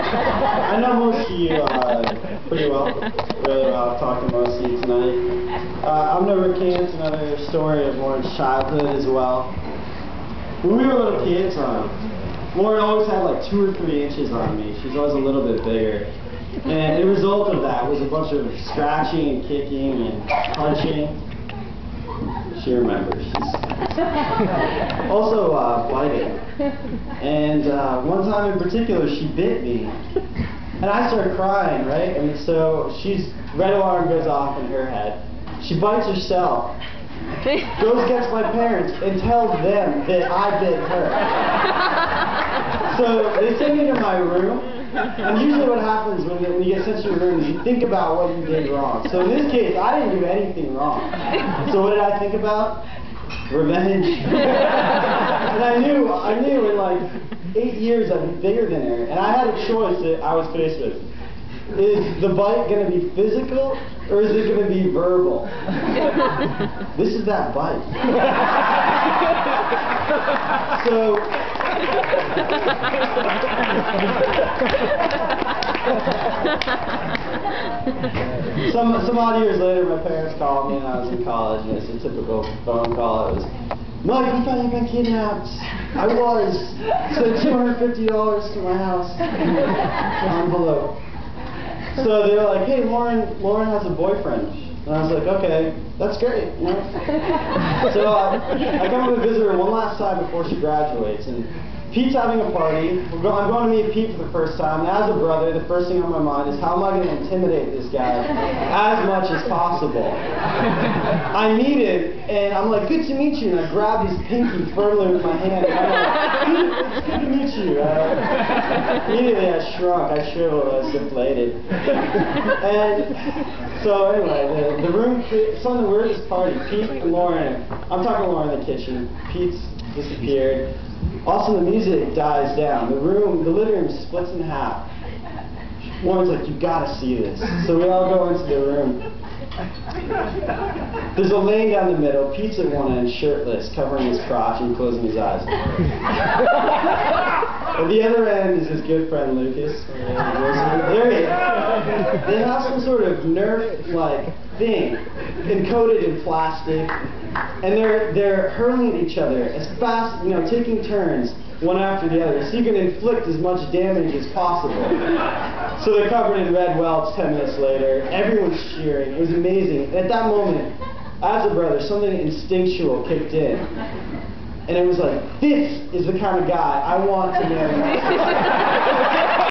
I know most of you pretty well, really well. I've talked to most of you tonight. I'm going to recant another story of Lauren's childhood as well. When we were little kids, Lauren always had like 2 or 3 inches on me. She was always a little bit bigger. And the result of that was a bunch of scratching and kicking and punching. She remembers. She's also biting. And one time in particular, she bit me. And I started crying, right? And so red alarm goes off in her head. She bites herself. Goes gets my parents and tells them that I bit her. So they send me to my room. And usually what happens when you get sent to your room is you think about what you did wrong. So in this case, I didn't do anything wrong. So what did I think about? Revenge. And I knew in like 8 years I'd be bigger than her. And I had a choice that I was faced with. Is the bite going to be physical or is it going to be verbal? This is that bite. So some odd years later, my parents called me and I was in college, and it's a typical phone call. It was, "Mike, we thought you'd been kidnapped." I was. Sent $250 to my house. Envelope. So they were like, "Hey, Lauren has a boyfriend." And I was like, "Okay, that's great." You know? So I come to visit her one last time before she graduates, and Pete's having a party. I'm going to meet Pete for the first time. And as a brother, the first thing on my mind is how am I going to intimidate this guy as much as possible. I meet him, and I'm like, "Good to meet you." And I grab his pinky firmly with my hand. And I'm like, "Pete, it's good to meet you." Immediately I shrunk. I shriveled. I was deflated. And so anyway, the room, we're at this party. Pete and Lauren, I'm talking to Lauren in the kitchen. Pete's disappeared. Also, the music dies down. The living room splits in half. Lauren's like, "You gotta see this." So we all go into the room. There's a lane down the middle. Pete's at one end, shirtless, covering his crotch and closing his eyes. At the other end is his good friend Lucas. There he is. They have some sort of Nerf-like thing encoded in plastic, and they're hurling at each other as fast, taking turns one after the other, so you can inflict as much damage as possible. So they're covered in red welts 10 minutes later. Everyone's cheering. It was amazing. At that moment, as a brother, something instinctual kicked in. And it was like, this is the kind of guy I want to marry.